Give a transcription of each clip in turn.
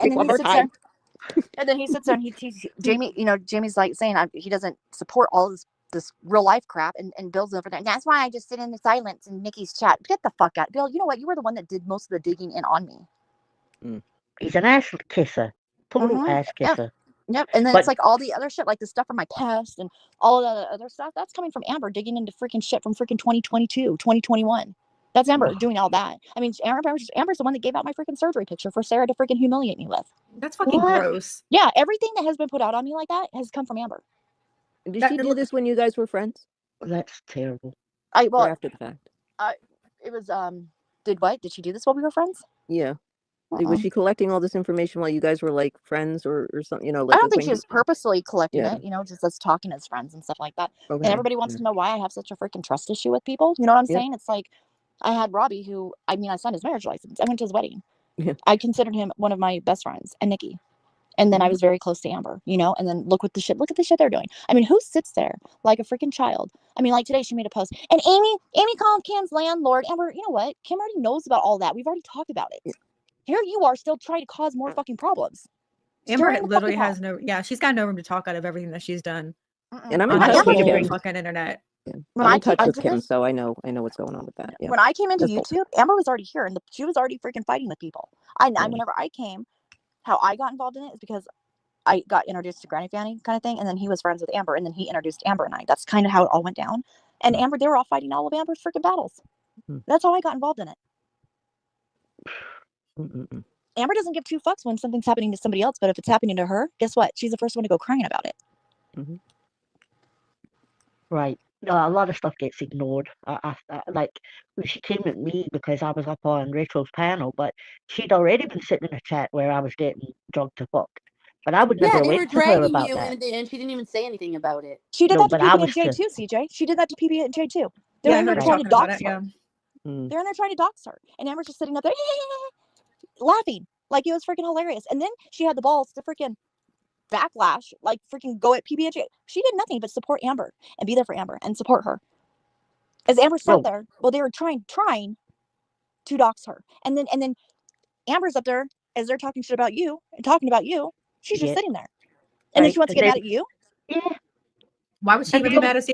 And then one he more sits there, time. and then he sits there, and Jamie, Jamie's like saying he doesn't support all this real life crap, and Bill's over there. That's why I just sit in the silence in Nikki's chat. Get the fuck out, Bill. You know what? You were the one that did most of the digging in on me. He's an ass kisser, total ass Yep. kisser. Yep. And then But it's like all the other shit, like the stuff from my past and all of the other stuff. That's coming from Amber digging into freaking shit from freaking 2022, 2021. That's Amber doing all that. I mean, Amber's the one that gave out my freaking surgery picture for Sarah to freaking humiliate me with. That's fucking gross. Yeah, everything that has been put out on me like that has come from Amber. Did she do this when you guys were friends? That's terrible. Or after the fact? It was did she do this while we were friends? Yeah. Was she collecting all this information while you guys were like friends or something? Like I don't think she was purposely collecting it. Just us talking as friends and stuff like that. Okay. And everybody wants to know why I have such a freaking trust issue with people. You know what I'm saying? It's like I had Robbie, who I signed his marriage license. I went to his wedding. Yeah. I considered him one of my best friends, and Nikki. And then I was very close to Amber, and then look at the shit they're doing. I mean, who sits there like a freaking child? I mean, like today she made a post, and Amy called Kim's landlord. Amber, you know what? Kim already knows about all that. We've already talked about it. Yeah. Here you are still trying to cause more fucking problems. Amber literally has she's got no room to talk out of everything that she's done. And I'm on in touch with the Kim. fucking internet. Yeah. I'm in touch with Kim, so I know what's going on with that. Yeah. When I came into YouTube, Amber was already here, and she was already freaking fighting with people. Whenever I came, how I got involved in it is because I got introduced to Granny Fanny kind of thing, and then he was friends with Amber, and then he introduced Amber and I. That's kind of how it all went down. And Amber, they were all fighting all of Amber's freaking battles. That's how I got involved in it. Amber doesn't give two fucks when something's happening to somebody else, but if it's happening to her, guess what? She's the first one to go crying about it. Right. A lot of stuff gets ignored. Like, she came at me because I was up on Rachel's panel, but she'd already been sitting in a chat where I was getting drugged to fuck. But I would never went to her about that. And she didn't even say anything about it. She did that to PB and J too, CJ. She did that to PB and J too. They're in there trying to dox her. They're in there trying to dox her, and Amber's just sitting up there laughing like it was freaking hilarious. And then she had the balls to freaking backlash, like freaking go at PB and J. She did nothing but support Amber and be there for Amber and support her. As Amber sat there, well, they were trying to dox her, and then Amber's up there as they're talking shit about you and talking about you. She's just sitting there. And then she wants to get mad at you? Yeah. Why would she even be mad at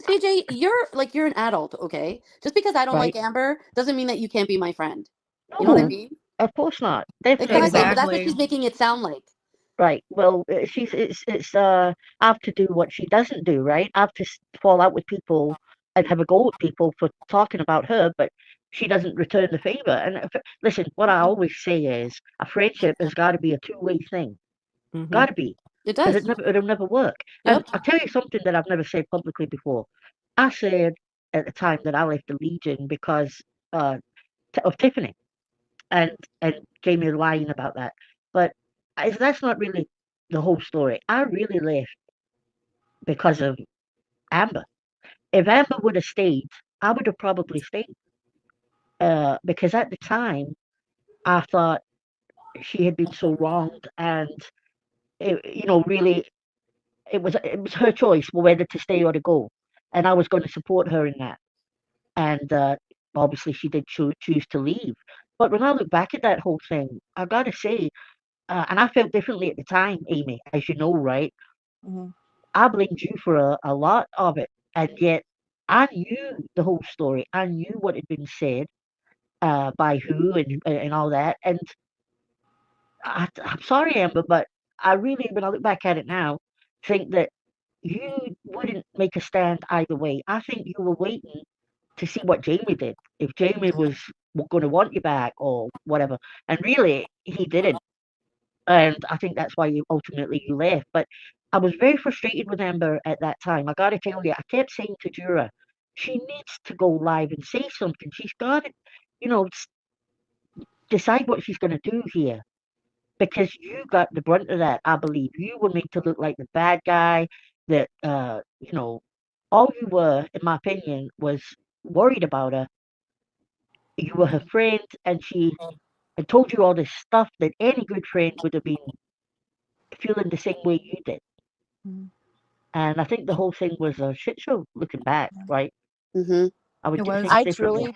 CJ, you're an adult, okay? Just because I don't like Amber doesn't mean that you can't be my friend. You know what I mean? Of course not. Definitely. Exactly. But that's what she's making it sound like. Right. Well, I have to do what she doesn't do, right? I have to fall out with people and have a go at people for talking about her, but she doesn't return the favor. And listen, what I always say is a friendship has got to be a two-way thing. Got to be. It does. It'll never work. And I'll tell you something that I've never said publicly before. I said at the time that I left the Legion because of Tiffany, and Jamie lying about that. But that's not really the whole story. I really left because of Amber. If Amber would have stayed, I would have probably stayed. Because at the time, I thought she had been so wronged, and really, it was her choice whether to stay or to go, and I was going to support her in that. And obviously, she did choose to leave. But when I look back at that whole thing, I gotta say, and I felt differently at the time, Amy, as you know, right? I blamed you for a lot of it, and yet I knew the whole story. I knew what had been said by who and all that. And I'm sorry, Amber, but I really, when I look back at it now, think that you wouldn't make a stand either way. I think you were waiting to see what Jamie did. If Jamie was going to want you back or whatever. And really, he didn't. And I think that's why you left. But I was very frustrated with Amber at that time. I got to tell you, I kept saying to Jura, she needs to go live and say something. She's got to, decide what she's going to do here. Because you got the brunt of that, I believe. You were made to look like the bad guy that, all you were, in my opinion, was worried about her. You were her friend, and she had told you all this stuff that any good friend would have been feeling the same way you did. And I think the whole thing was a shit show, looking back, right? I would do things differently.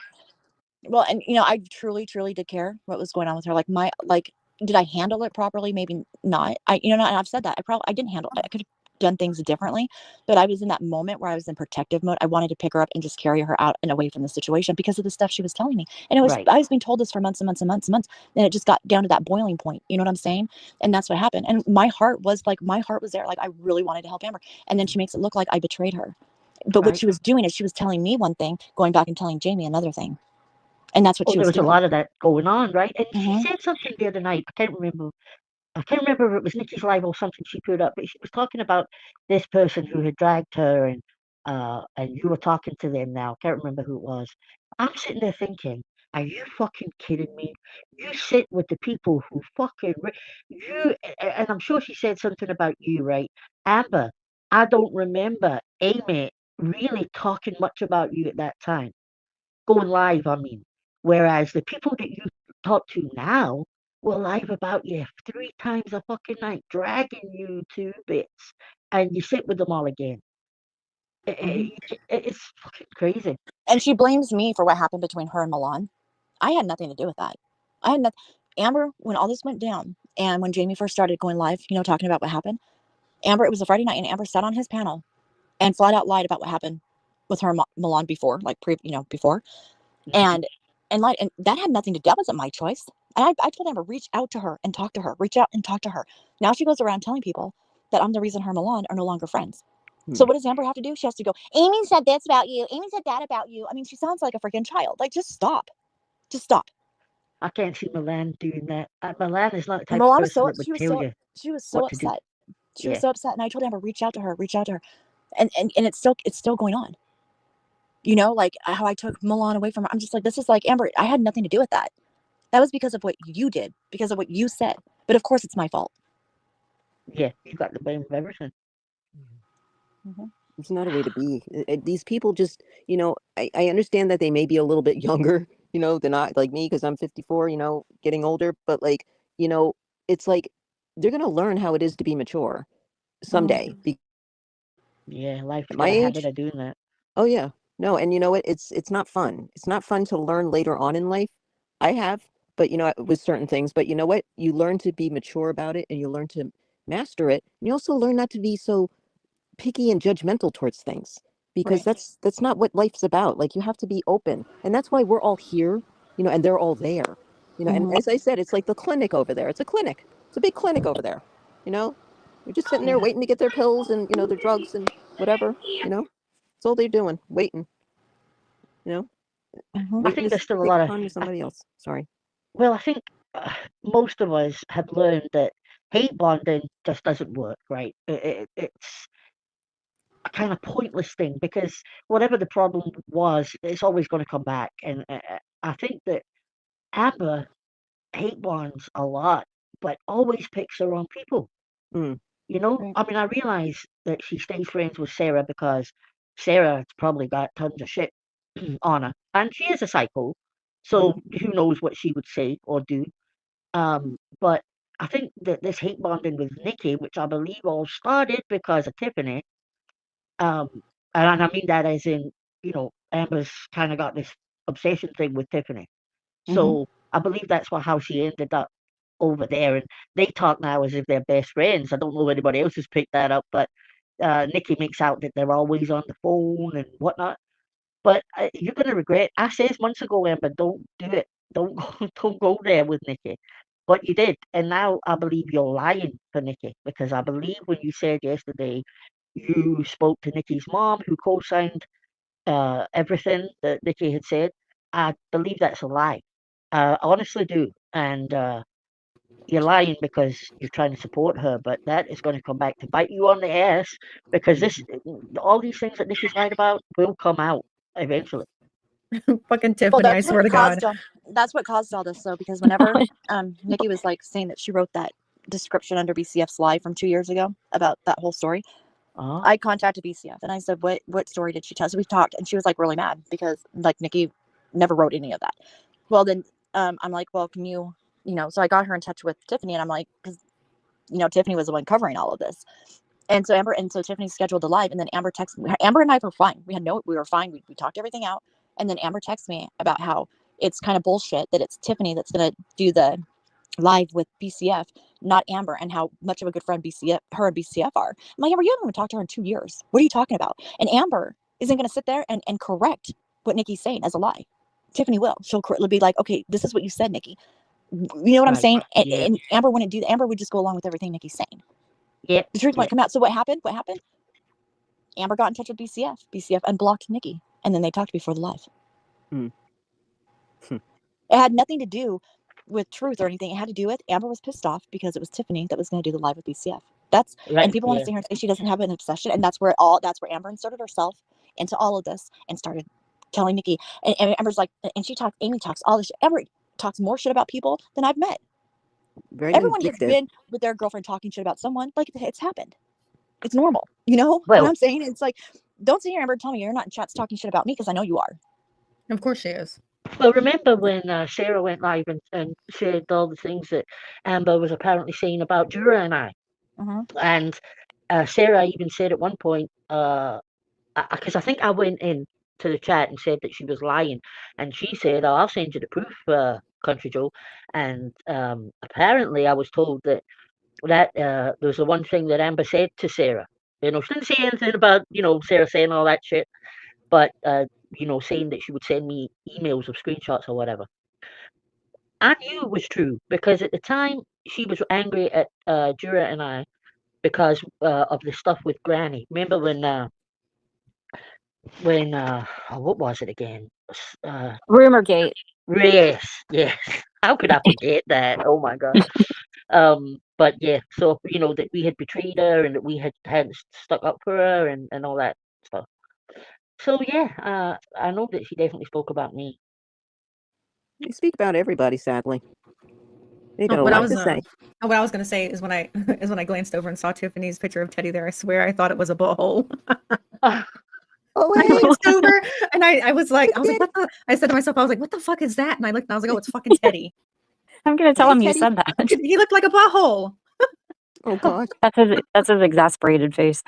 Well, and I truly did care what was going on with her. Like Did I handle it properly? Maybe not. And I've said that. I didn't handle it. I could have done things differently, but I was in that moment where I was in protective mode. I wanted to pick her up and just carry her out and away from the situation because of the stuff she was telling me. And Right. I was being told this for months and months and months and months. And it just got down to that boiling point. You know what I'm saying? And that's what happened. And my heart was there. Like, I really wanted to help Amber. And then she makes it look like I betrayed her. But what Right. she was doing is she was telling me one thing, going back and telling Jamie another thing. And that's what she there was was a doing. lot of that going on, right? And she Mhm. said something the other night. I can't remember if it was Nikki's live or something she put up, but she was talking about this person who had dragged her, and you were talking to them now. I can't remember who it was. I'm sitting there thinking, are you fucking kidding me? You sit with the people who and I'm sure she said something about you, right? Amber, I don't remember Amy really talking much about you at that time. Going live, I mean. Whereas the people that you talk to now will live about you 3 times a fucking night, dragging you to bits, and you sit with them all again. It's fucking crazy. And she blames me for what happened between her and Milan. I had nothing to do with that. I had nothing. Amber, when all this went down, and when Jamie first started going live, talking about what happened, Amber, it was a Friday night, and Amber sat on his panel and flat out lied about what happened with her and Milan before, before, and lied, and that had nothing to do. That wasn't my choice. And I told Amber, reach out to her and talk to her. Reach out and talk to her. Now she goes around telling people that I'm the reason her and Milan are no longer friends. So what does Amber have to do? She has to go, Amy said this about you. Amy said that about you. I mean, she sounds like a freaking child. Like, just stop. Just stop. I can't see Milan doing that. Milan is not the type of Milan was person that would tell you she was so what to do. upset. She was Yeah. so upset. And I told Amber, reach out to her. And it's still going on. Like how I took Milan away from her. I'm just like, this is like, Amber, I had nothing to do with that. That was because of what you did, because of what you said. But of course it's my fault. Yeah, you got the blame of everything. Mm-hmm. It's not a way to be. These people just, I understand that they may be a little bit younger, they're not like me because I'm 54, getting older. But like, it's like they're going to learn how it is to be mature someday. Yeah, life's At got my a habit age, of doing that. oh yeah, no, and you know what? It's not fun. It's not fun to learn later on in life. I have, but with certain things. But you know what? You learn to be mature about it, and you learn to master it. And you also learn not to be so picky and judgmental towards things, because Right. that's not what life's about. Like, you have to be open, and that's why we're all here, and they're all there, and as I said, it's like the clinic over there. It's a clinic. It's a big clinic over there. They're just sitting there waiting to get their pills and their drugs and whatever. That's all they're doing, waiting, I waiting think to there's still a take lot the of. time to somebody else. Sorry. Well, I think most of us have learned that hate bonding just doesn't work, right? It's a kind of pointless thing because whatever the problem was, it's always going to come back. And I think that Amber hate bonds a lot, but always picks the wrong people. Mm. Right. I mean, I realize that she stays friends with Sarah because Sarah's probably got tons of shit on her, and she is a psycho. So who knows what she would say or do? But I think that this hate bonding with Nikki, which I believe all started because of Tiffany, um, and I mean that as in, Amber's kind of got this obsession thing with Tiffany. Mhm. So I believe that's how she ended up over there. And they talk now as if they're best friends. I don't know if anybody else has picked that up, but Nikki makes out that they're always on the phone and whatnot. But you're gonna regret. I says months ago, Amber, don't do it. Don't go, don't go there with Nikki. But you did, and now I believe you're lying for Nikki because I believe when you said yesterday you spoke to Nikki's mom, who co-signed everything that Nikki had said. I believe that's a lie. I honestly do, and you're lying because you're trying to support her. But that is going to come back to bite you on the ass because all these things that Nikki's lied about will come out eventually. Fucking Well, Tiffany, I swear to God. That's what caused all this, though, because whenever Nikki was like saying that she wrote that description under BCF's live from 2 years ago about that whole story, I contacted BCF and I said, what story did she tell? So we talked, and she was like really mad because like Nikki never wrote any of that. Well, then I'm like, well, can you, so I got her in touch with Tiffany, and I'm like, because Tiffany was the one covering all of this. And so Tiffany scheduled a live, and then Amber texted me. Amber and I were fine. We were fine. We talked everything out. And then Amber texted me about how it's kind of bullshit that it's Tiffany that's going to do the live with BCF, not Amber, and how much of a good friend her and BCF are. I'm like, Amber, you haven't even talked to her in 2 years. What are you talking about? And Amber isn't going to sit there and correct what Nikki's saying as a lie. Tiffany will. She'll be like, okay, this is what you said, Nikki. You know what I'm saying? And Amber wouldn't do that. Amber would just go along with everything Nikki's saying. Yeah. The truth might come out. So what happened? Amber got in touch with BCF. BCF unblocked Nikki. And then they talked before the live. It had nothing to do with truth or anything. It had to do with Amber was pissed off because it was Tiffany that was going to do the live with BCF. That's right, and people want to sit here and say she doesn't have an obsession, and that's where Amber inserted herself into all of this and started telling Nikki. And Amber's like, and Amy talks all this shit. Amber talks more shit about people than I've met. Everyone has been with their girlfriend talking shit about someone. Like, it's happened. It's normal. You know what I'm saying? It's like, don't sit here, Amber, tell me you're not in chats talking shit about me, because I know you are. Of course she is. Well, remember when Sarah went live and said all the things that Amber was apparently saying about Jura and I? And Sarah even said at one point, because I think I went in to the chat and said that she was lying, and she said, "Oh, I'll send you the proof, Country Joe." And apparently, I was told that there was the one thing that Amber said to Sarah. She didn't say anything about Sarah saying all that shit, but saying that she would send me emails of screenshots or whatever. I knew it was true because at the time she was angry at Jura and I because of the stuff with Granny. Remember when what was it again? Rumorgate. Yes. How could I forget that? Oh my god. But yeah, so that we had betrayed her and that we had stuck up for her and all that stuff. So yeah, I know that she definitely spoke about me. They speak about everybody, sadly. They got a lot to say. What I was gonna say is when I glanced over and saw Tiffany's picture of Teddy there, I swear I thought it was a butthole. I glanced over and I was like, what the? I said to myself, I was like, what the fuck is that? And I looked and I was like, oh, it's fucking Teddy. I'm gonna tell him you said that. He looked like a butthole. Oh god. That's his exasperated face.